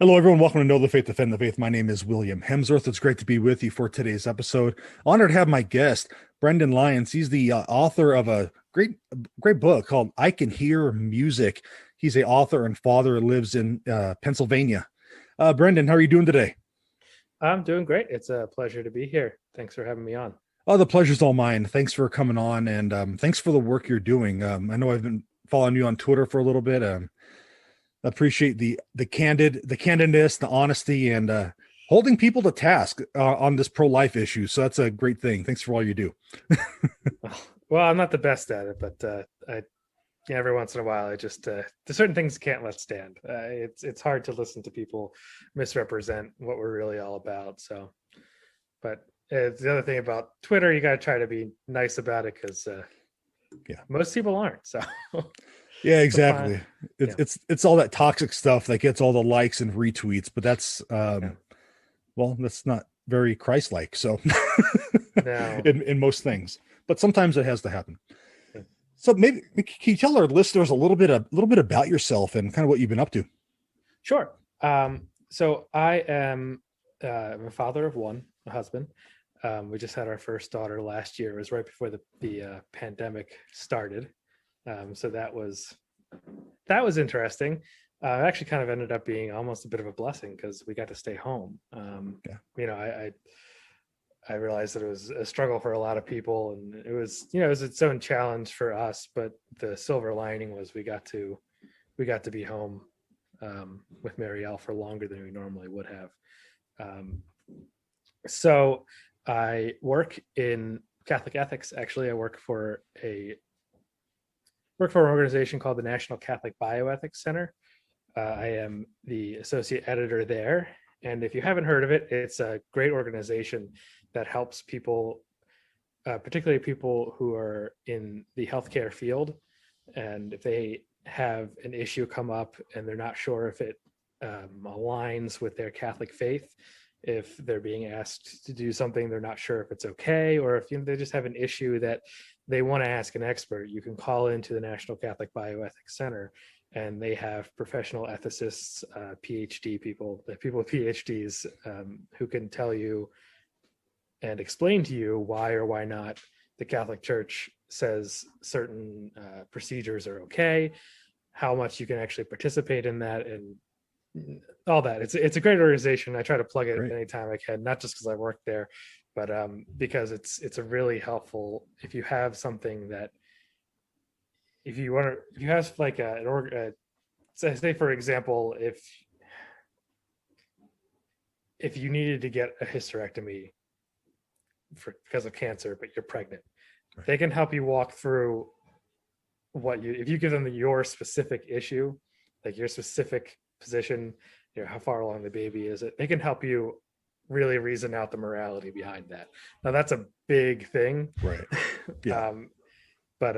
Hello, everyone. Welcome to Know the Faith, Defend the Faith. My name is William Hemsworth. It's great to be with you for today's episode. Honored to have my guest, Brendan Lyons. He's the author of a great book called "I Can Hear Music." He's a author and father, lives in Pennsylvania. Brendan, how are you doing today? I'm doing great. It's a pleasure to be here. Thanks for having me on. Oh, the pleasure's all mine. Thanks for coming on, and thanks for the work you're doing. I know I've been following you on Twitter for a little bit. Appreciate the candidness, the honesty, and holding people to task on this pro-life issue. So that's a great thing. Thanks for all you do. Well, I'm not the best at it, but every once in a while, I just there's certain things can't let stand. It's hard to listen to people misrepresent what we're really all about. So, but the other thing about Twitter, you got to try to be nice about it because most people aren't. So. Yeah, exactly. Yeah. It's all that toxic stuff that gets all the likes and retweets, but that's well, that's not very Christ-like. So No. in most things, but sometimes it has to happen. Yeah. So maybe can you tell our listeners a little bit about yourself and kind of what you've been up to? Sure. So I am I'm a father of one, a husband. We just had our first daughter last year. It was right before the pandemic started. So that was interesting. It actually kind of ended up being almost a bit of a blessing because we got to stay home. I realized that it was a struggle for a lot of people, and it was its own challenge for us. But the silver lining was we got to be home with Marielle for longer than we normally would have. So I work in Catholic ethics. Actually, I work for an organization called the National Catholic Bioethics Center. I am the associate editor there. And if you haven't heard of it, it's a great organization that helps people, particularly people who are in the healthcare field. And if they have an issue come up and they're not sure if it aligns with their Catholic faith, if they're being asked to do something, they're not sure if it's okay, or if they just have an issue that they want to ask an expert, you can call into the National Catholic Bioethics Center, and they have professional ethicists, PhD people with PhDs who can tell you and explain to you why or why not the Catholic Church says certain procedures are okay, how much you can actually participate in that, and all that. It's a great organization. I try to plug it anytime I can, not just because I work there, but because it's a really helpful. If you have something that, if you have like say for example, if you needed to get a hysterectomy because of cancer, but you're pregnant, they can help you walk through if you give them your specific issue, like your specific position, how far along the baby is it, they can help you really reason out the morality behind that. Now that's a big thing, right? Yeah. But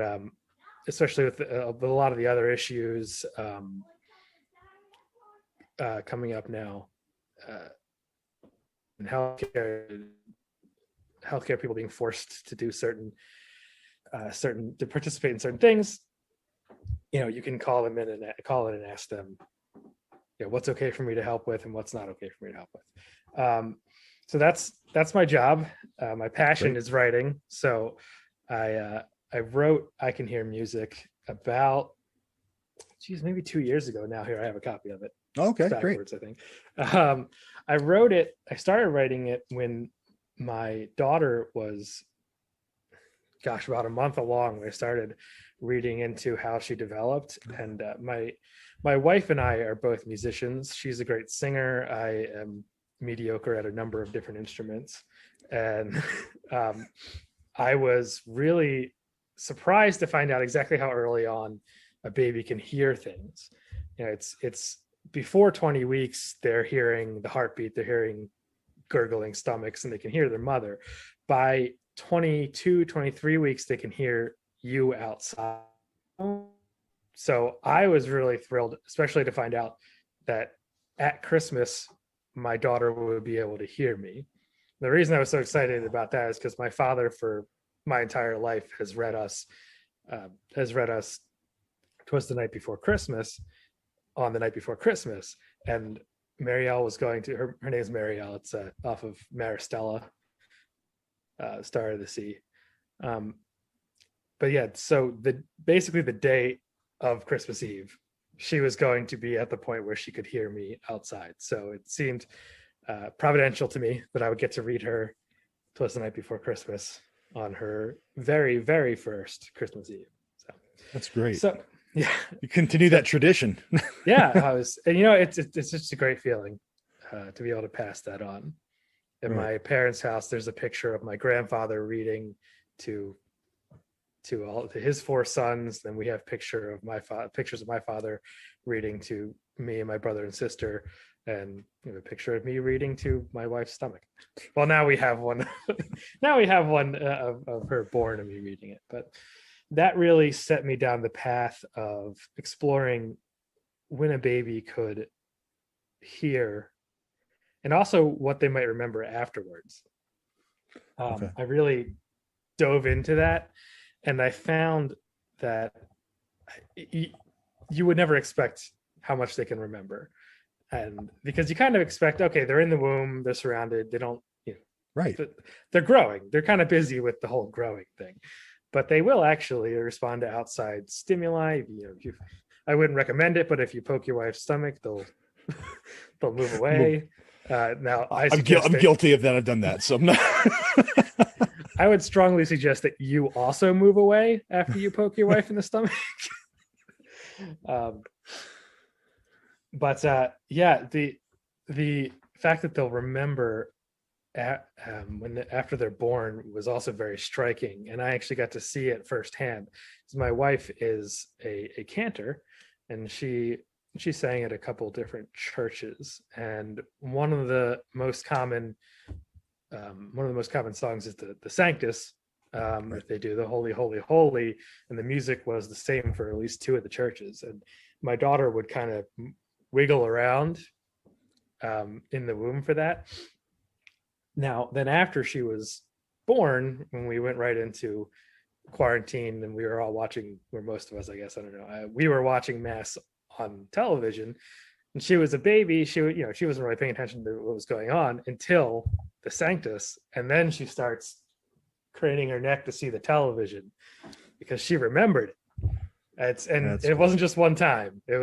especially with a lot of the other issues coming up now in healthcare people being forced to do certain to participate in certain things, you can call them in and ask them, what's okay for me to help with and what's not okay for me to help with. So that's my job. My passion is writing. So I wrote I Can Hear Music about, maybe 2 years ago now. Here, I have a copy of it. Okay, backwards, great. I think. I started writing it when my daughter was, about a month along. I started reading into how she developed, and my wife and I are both musicians. She's a great singer. I am mediocre at a number of different instruments, and I was really surprised to find out exactly how early on a baby can hear things. It's before 20 weeks, they're hearing the heartbeat, they're hearing gurgling stomachs, and they can hear their mother. By 22, 23 weeks, they can hear you outside. So I was really thrilled, especially to find out that at Christmas, my daughter would be able to hear me. The reason I was so excited about that is because my father, for my entire life, has read us "'Twas the Night Before Christmas" on the night before Christmas, and Marielle was going to her name is Marielle. It's off of Maristella, Star of the Sea. Um, but yeah, so basically the day of Christmas Eve, she was going to be at the point where she could hear me outside. So it seemed providential to me that I would get to read her "'Twas the Night Before Christmas" on her very, very first Christmas Eve. So That's great. So yeah, you continue that tradition. Yeah, I was, and it's just a great feeling to be able to pass that on. At my parents' house, there's a picture of my grandfather reading to his four sons. Then we have pictures of my father reading to me and my brother and sister, and a picture of me reading to my wife's stomach. Well, now we have one. Now we have one of her born and me reading it. But that really set me down the path of exploring when a baby could hear, and also what they might remember afterwards. I really dove into that, and I found that you would never expect how much they can remember. And because you kind of expect, okay, they're in the womb, they're surrounded, they don't, right. They're growing. They're kind of busy with the whole growing thing, but they will actually respond to outside stimuli. I wouldn't recommend it, but if you poke your wife's stomach, they'll move away. Now I'm guilty of that. I've done that. So I'm not. I would strongly suggest that you also move away after you poke your wife in the stomach. Yeah, the fact that they'll remember after they're born was also very striking, and I actually got to see it firsthand. So my wife is a cantor, and she sang at a couple different churches, and one of the most common songs is the Sanctus. They do the Holy, Holy, Holy, and the music was the same for at least two of the churches. And my daughter would kind of wiggle around in the womb for that. Now, then after she was born, when we went right into quarantine and we were all watching, or most of us, I guess, I don't know, we were watching Mass on television, and she was a baby. She wasn't really paying attention to what was going on until the Sanctus, and then she starts craning her neck to see the television because she remembered it. It wasn't just one time. It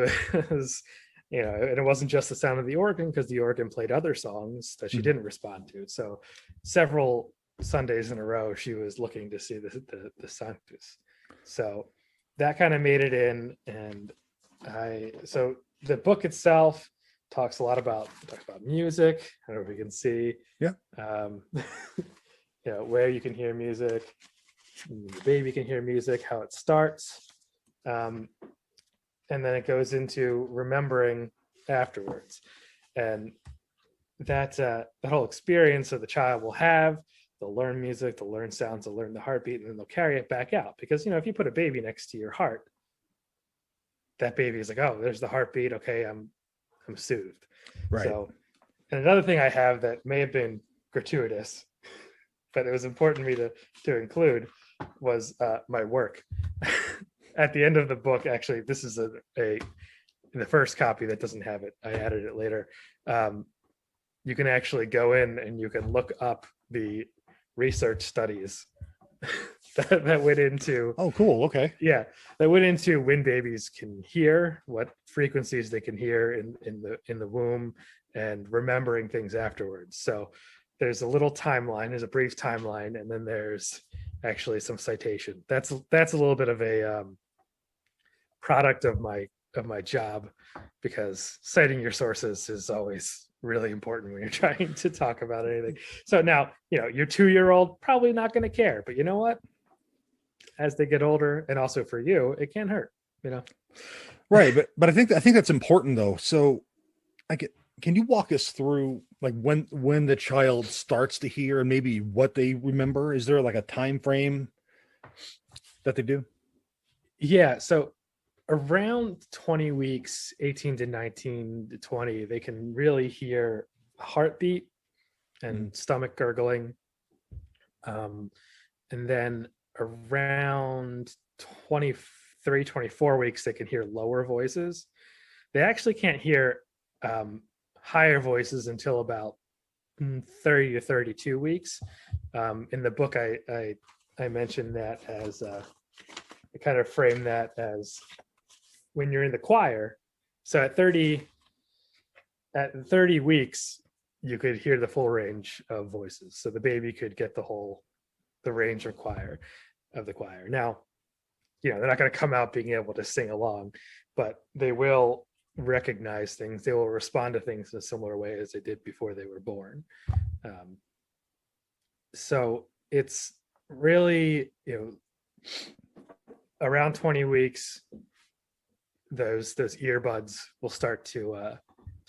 was, and it wasn't just the sound of the organ, because the organ played other songs that she didn't respond to. So several Sundays in a row, she was looking to see the Sanctus. So that kind of made it in, and so the book itself talks about music. I don't know if you can see. Yeah. Where you can hear music, the baby can hear music, how it starts, and then it goes into remembering afterwards, and that whole experience that the child will have. They'll learn music, they'll learn sounds, they'll learn the heartbeat, and then they'll carry it back out. Because if you put a baby next to your heart, that baby is like, oh, there's the heartbeat. Okay, I'm soothed. Right. So, and another thing I have that may have been gratuitous, but it was important to me to include, was my work. At the end of the book, actually, this is in the first copy that doesn't have it. I added it later. You can actually go in and you can look up the research studies that went into. Oh, cool. Okay. Yeah, that went into when babies can hear, what frequencies they can hear in the womb, and remembering things afterwards. So there's a little timeline, there's a brief timeline, and then there's actually some citation. That's a little bit of a product of my job, because citing your sources is always really important when you're trying to talk about anything. So now, your 2-year-old probably not going to care, but you know what? As they get older, and also for you, it can hurt, Right. But I think that's important though. So can you walk us through like when the child starts to hear and maybe what they remember? Is there like a time frame that they do? Yeah. So around 20 weeks, 18 to 19 to 20, they can really hear heartbeat and stomach gurgling. And then around 23, 24 weeks, they can hear lower voices. They actually can't hear higher voices until about 30 to 32 weeks. In the book, I mentioned that as I kind of frame that as when you're in the choir. So at 30 weeks, you could hear the full range of voices. So the baby could get the range of the choir. Now, they're not going to come out being able to sing along, but they will recognize things. They will respond to things in a similar way as they did before they were born. So it's really, around 20 weeks, those earbuds will start to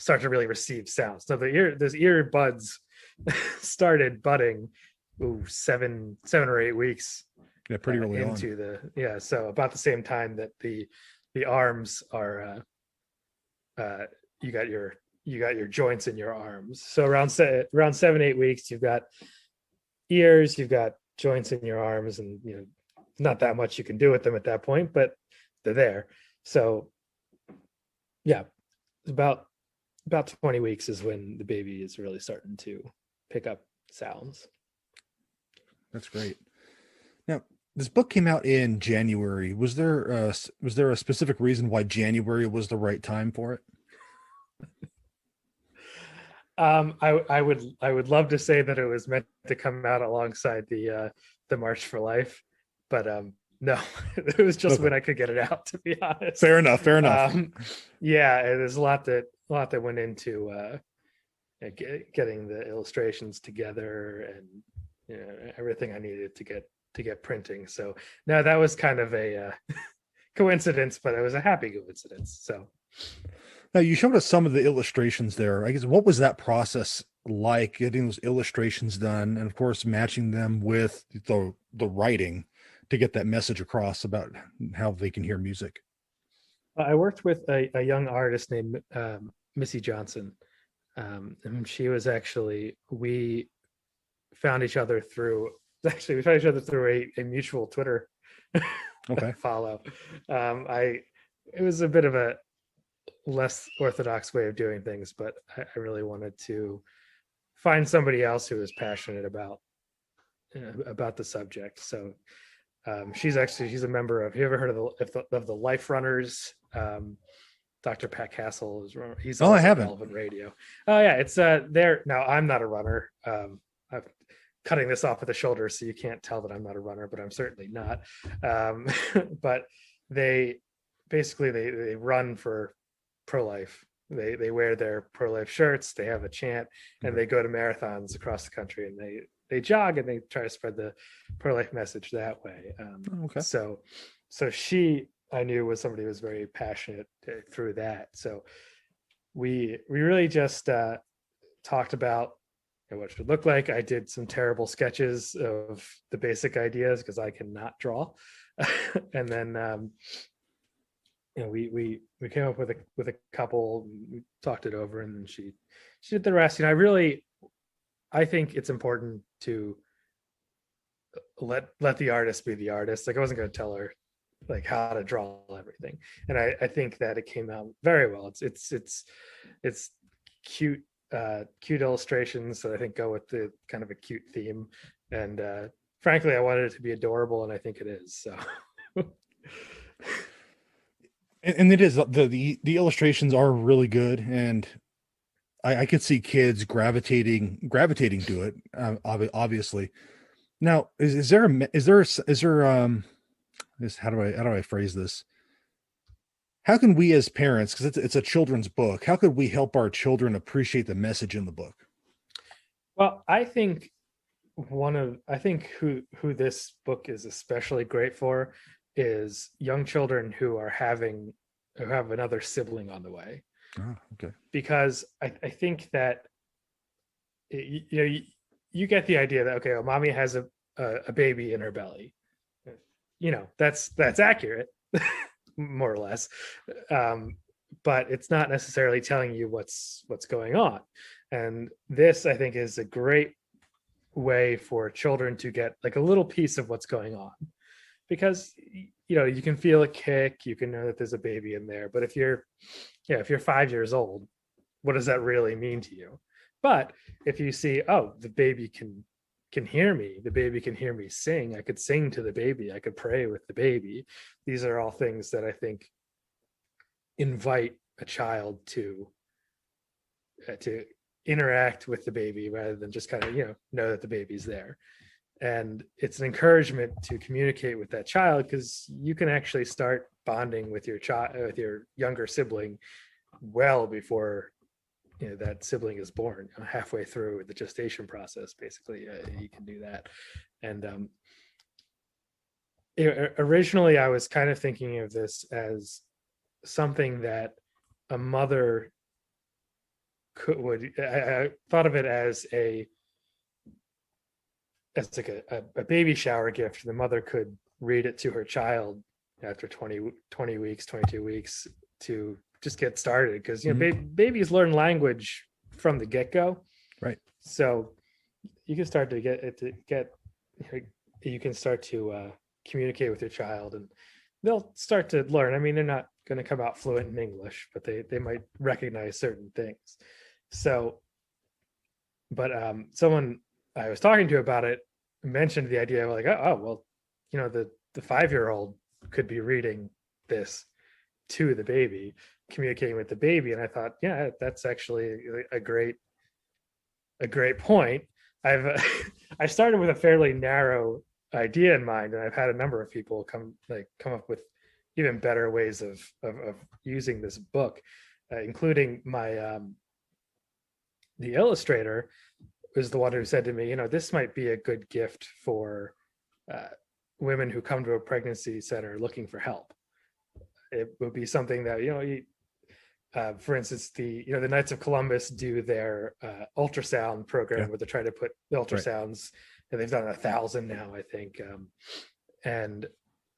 really receive sounds. So those earbuds started budding 7 or 8 weeks. Yeah, pretty early into on. So about the same time that the arms are you got your joints in your arms. So around 7-8 weeks, you've got ears, you've got joints in your arms, and not that much you can do with them at that point, but they're there. So yeah, about 20 weeks is when the baby is really starting to pick up sounds. That's great. Now, this book came out in January. Was there a specific reason why January was the right time for it? I would love to say that it was meant to come out alongside the March for Life, but no, it was just when I could get it out, to be honest. Fair enough. Yeah, there's a lot that went into getting the illustrations together and everything I needed to get printing. So no, that was kind of a coincidence, but it was a happy coincidence. So now you showed us some of the illustrations there. I guess, what was that process like, getting those illustrations done, and of course matching them with the writing to get that message across about how they can hear music? I worked with a young artist named Missy Johnson. And she was we found each other through a mutual Twitter follow. It was a bit of a less orthodox way of doing things, but I really wanted to find somebody else who was passionate about the subject. So she's a member of, have you ever heard of the Life Runners? Dr. Pat Castle he's I haven't. Relevant Radio. Oh yeah, it's there now. I'm not a runner. I'm cutting this off at the shoulder, so you can't tell that I'm not a runner, but I'm certainly not. But they basically they run for pro-life. They wear their pro-life shirts, they have a chant, and they go to marathons across the country, and they jog and they try to spread the pro-life message that way. So she, I knew, was somebody who was very passionate through that. So we really just talked about what it should look like. I did some terrible sketches of the basic ideas because I cannot draw, and then we came up with a couple. We talked it over, and then she did the rest. I think it's important to let the artist be the artist. Like, I wasn't going to tell her like how to draw everything, and I think that it came out very well. It's cute illustrations that I think go with the kind of a cute theme, and frankly I wanted it to be adorable, and I think it is. So and it is, the illustrations are really good, and I could see kids gravitating to it, obviously. Now, is there how do I phrase this? How can we as parents, because it's a children's book, how could we help our children appreciate the message in the book? Well, I think who this book is especially great for is young children who have another sibling on the way. Oh, okay. Because I think that you get the idea that, okay, well, mommy has a baby in her belly. That's accurate, more or less, but it's not necessarily telling you what's going on. And this, I think, is a great way for children to get like a little piece of what's going on, because you can feel a kick, you can know that there's a baby in there. But if you're 5 years old, what does that really mean to you? But if you see, oh, the baby can hear me, the baby can hear me sing, I could sing to the baby, I could pray with the baby. These are all things that I think invite a child to interact with the baby rather than just kind of know that the baby's there. And it's an encouragement to communicate with that child, because you can actually start bonding with your child, with your younger sibling, well before that sibling is born. Halfway through the gestation process, basically, you can do that. And originally I was kind of thinking of this as something that a mother I thought of it as like a baby shower gift. The mother could read it to her child after 20 weeks, 22 weeks, to just get started, because babies learn language from the get-go, right? So you can start to you can start to communicate with your child, and they'll start to learn. I mean, they're not going to come out fluent in English, but they might recognize certain things. So, but someone I was talking to about it mentioned the idea of like, oh well, the 5-year-old could be reading this to the baby, communicating with the baby. And I thought, yeah, that's actually a great point. I started with a fairly narrow idea in mind, and I've had a number of people come up with even better ways of using this book, including my the illustrator was the one who said to me, this might be a good gift for women who come to a pregnancy center looking for help. It would be something that for instance, the Knights of Columbus do their ultrasound program, where they try to put the ultrasounds, and they've done 1,000 now, I think, and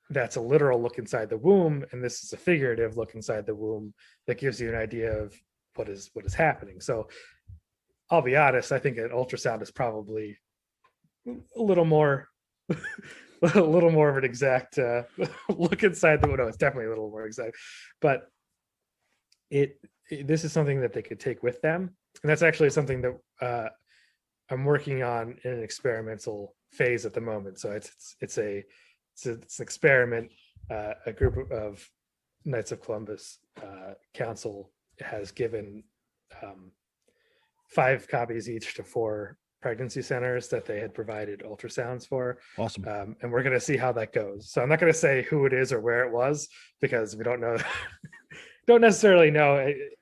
that's a literal look inside the womb, and this is a figurative look inside the womb that gives you an idea of what is happening. So I'll be honest, I think an ultrasound is probably a little more a little more of an exact look inside the womb. No, it's definitely a little more exact, but this is something that they could take with them, and that's actually something that I'm working on in an experimental phase at the moment. So it's an experiment. A group of Knights of Columbus Council has given 5 copies each to 4 pregnancy centers that they had provided ultrasounds for. Awesome. And we're going to see how that goes. So I'm not going to say who it is or where it was, because we don't know. Don't necessarily know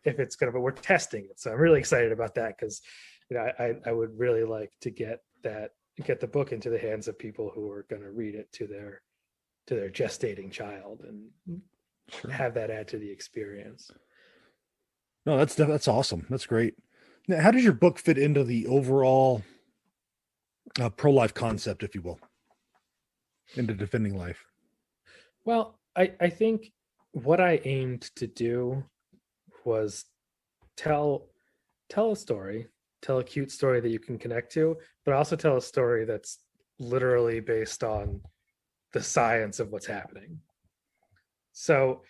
if it's going to, but we're testing it. So I'm really excited about that, because I would really like to get the book into the hands of people who are going to read it to their gestating child, and have that add to the experience. No, that's awesome. That's great. Now, how does your book fit into the overall pro-life concept, if you will, into defending life? Well, I think what I aimed to do was tell a story, tell a cute story that you can connect to, but also tell a story that's literally based on the science of what's happening. So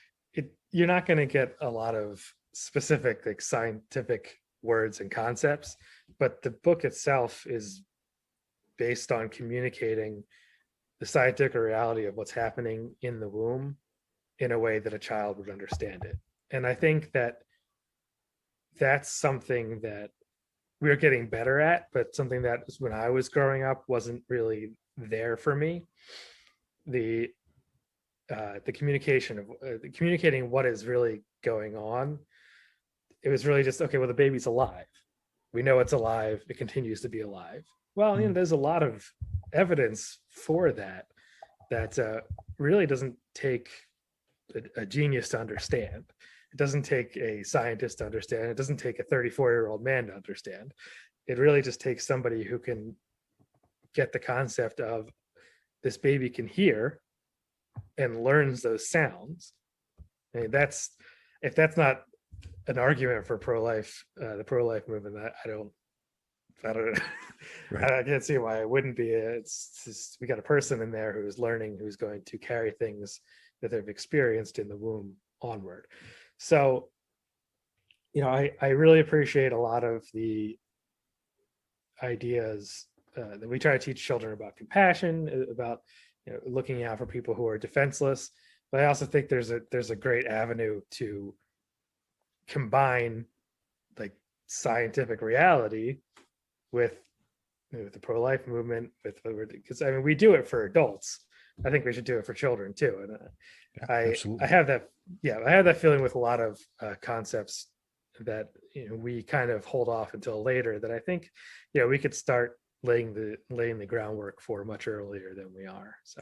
you're not going to get a lot of specific scientific words and concepts, but the book itself is based on communicating the scientific reality of what's happening in the womb in a way that a child would understand it. And I think that that's something that we're getting better at, but something that when I was growing up wasn't really there for me. The communication of communicating what is really going on, it was really just, okay, well, the baby's alive, we know it's alive, it continues to be alive. Well, there's a lot of evidence for that really doesn't take a genius to understand. It doesn't take a scientist to understand. It doesn't take a 34-year-old man to understand. It really just takes somebody who can get the concept of this baby can hear and learns those sounds. I mean, if that's not an argument for pro-life, the pro-life movement, I don't right. I can't see why it wouldn't be. It's just, we got a person in there who's learning, who's going to carry things that they've experienced in the womb onward. So I really appreciate a lot of the ideas that we try to teach children about compassion, about looking out for people who are defenseless. But I also think there's a great avenue to combine like scientific reality with the pro-life movement, with because I mean we do it for adults. I think we should do it for children too. And Yeah, I absolutely. have that, yeah, I have that feeling with a lot of concepts that we kind of hold off until later, that I think we could start laying the groundwork for much earlier than we are. So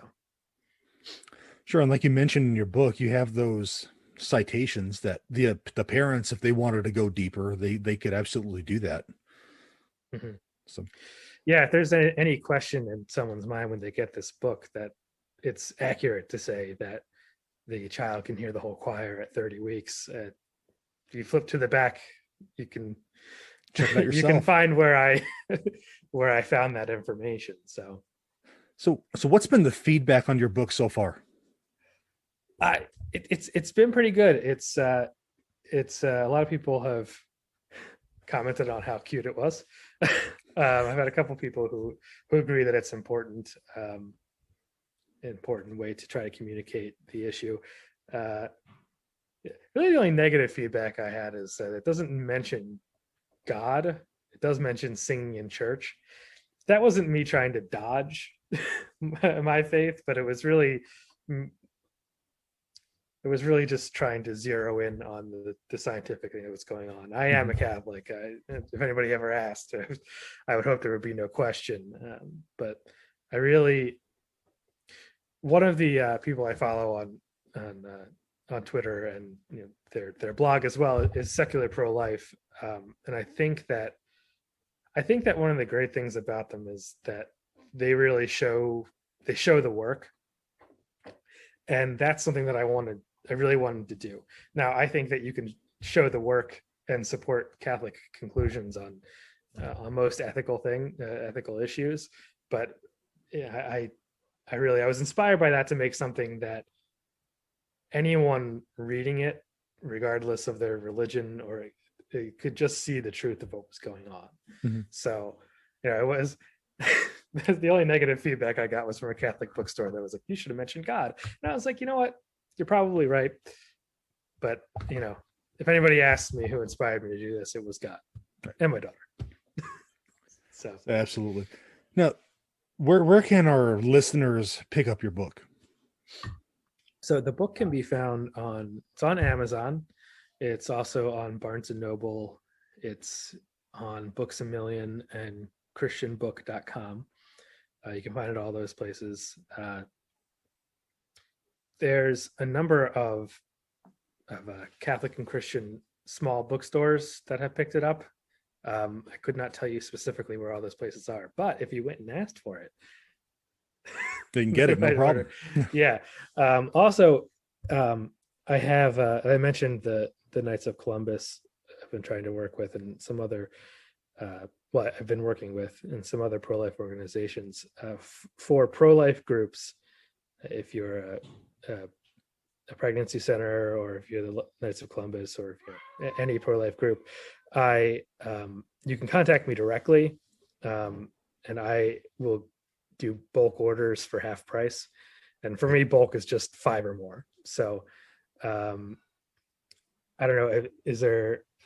Sure. And like you mentioned in your book, you have those citations that the parents, if they wanted to go deeper, they could absolutely do that. mhm. So Yeah, if there's any question in someone's mind when they get this book, that it's accurate to say that the child can hear the whole choir at 30 weeks. If you flip to the back, you can check it out you can yourself. find where I where I found that information. So So what's been the feedback on your book so far? It's been pretty good. It's a lot of people have commented on how cute it was. I've had a couple people who agree that it's important way to try to communicate the issue. Uh, really, the only negative feedback I had is that it doesn't mention God. It does mention singing in church. That wasn't me trying to dodge my faith, but it was really just trying to zero in on the scientific thing that was going on. I am a Catholic. If anybody ever asked, I would hope there would be no question. But I really, one of the people I follow on Twitter, and their blog as well, is Secular Pro-Life, and I think that one of the great things about them is that they really show the work, and that's something that I really wanted to do. Now, I think that you can show the work and support Catholic conclusions on most ethical issues, but yeah, I was inspired by that to make something that anyone reading it, regardless of their religion, or they could just see the truth of what was going on. Mm-hmm. So, it was. The only negative feedback I got was from a Catholic bookstore that was like, "You should have mentioned God," and I was like, "You know what? You're probably right." But if anybody asked me who inspired me to do this, it was God and my daughter. So Absolutely. Now, where can our listeners pick up your book? So the book can be found it's on Amazon. It's also on Barnes and Noble. It's on Books a Million and christianbook.com. You can find it all those places. There's a number of Catholic and Christian small bookstores that have picked it up. I could not tell you specifically where all those places are, but if you went and asked for it, They can get it, no problem. Yeah. Also, I mentioned the Knights of Columbus I've been trying to work with, and some other I've been working with, and some other pro-life organizations for pro-life groups. If you're a pregnancy center, or if you're the Knights of Columbus, or if you're any pro-life group, you can contact me directly, and I will do bulk orders for half price. And for me, bulk is just 5 or more. So I don't know,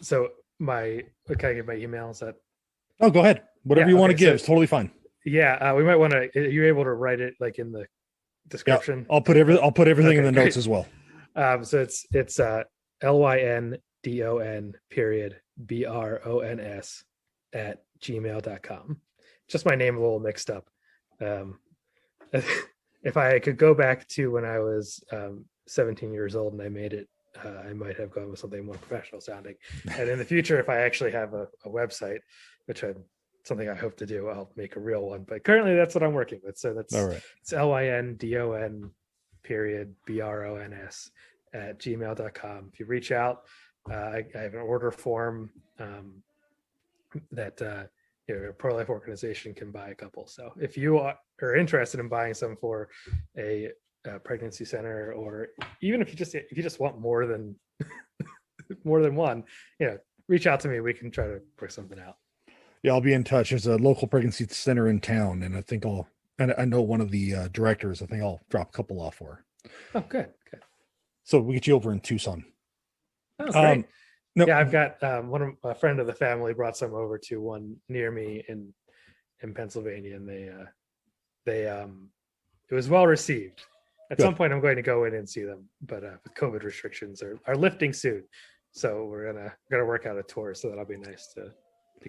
can I give my email? Is that? Oh, go ahead. Whatever you want to give is totally fine. Yeah, we might want to. Are you able to write it like in the description? Yeah, I'll put everything in the notes as well. So it's LYNDON BRONS at gmail.com. Just my name a little mixed up. If I could go back to when I was 17 years old and I made it, I might have gone with something more professional sounding. And in the future, if I actually have a website, which I'm something I hope to do, I'll make a real one. But currently, that's what I'm working with. So that's all right. It's LYNDON BRONS at gmail.com. If you reach out, I have an order form that a pro-life organization can buy a couple. So if you are interested in buying some for a pregnancy center, or even if you just want more than one, reach out to me. We can try to work something out. Yeah, I'll be in touch. There's a local pregnancy center in town, and I know one of the directors. I think I'll drop a couple off for her. Oh, good. Good. So we get you over in Tucson. Oh, great. No, Yeah, I've got a friend of the family brought some over to one near me in Pennsylvania, and they it was well received. At some point, I'm going to go in and see them, but with COVID restrictions are lifting soon, so we're gonna work out a tour. So that'll be nice to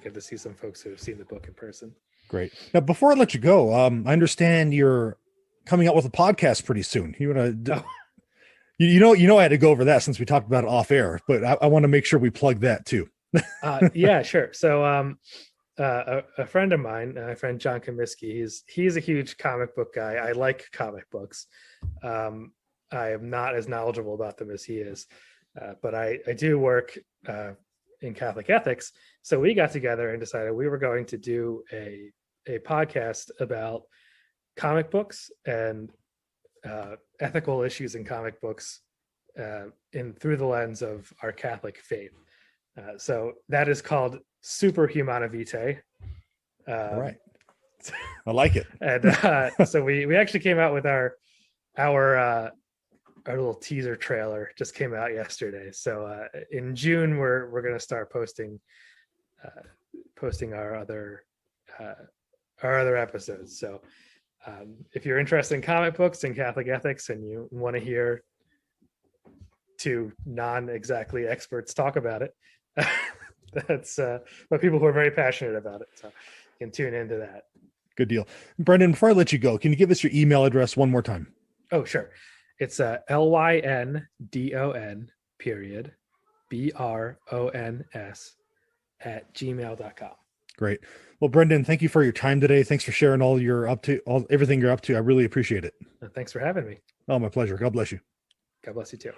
get to see some folks who have seen the book in person. Great. Now, before I let you go, I understand you're coming out with a podcast pretty soon. You want to? Oh. You know, I had to go over that since we talked about it off air, but I want to make sure we plug that too. Yeah, sure. So, a friend of mine, my friend John Comiskey, he's a huge comic book guy. I like comic books. I am not as knowledgeable about them as he is, but I do work in Catholic ethics. So we got together and decided we were going to do a podcast about comic books and ethical issues in comic books through the lens of our Catholic faith. So that is called Super Humana Vitae. All right. I like it. And so we actually came out with our little teaser trailer just came out yesterday. So in June we're going to start posting our other episodes. So if you're interested in comic books and Catholic ethics and you want to hear two non-exactly experts talk about it, that's but people who are very passionate about it, so you can tune into that. Good deal. Brendan, before I let you go, can you give us your email address one more time? Oh, sure. It's LYNDON BRONS@gmail.com. Great. Well, Brendan, thank you for your time today. Thanks for sharing everything you're up to. I really appreciate it. Thanks for having me. Oh, my pleasure. God bless you. God bless you too.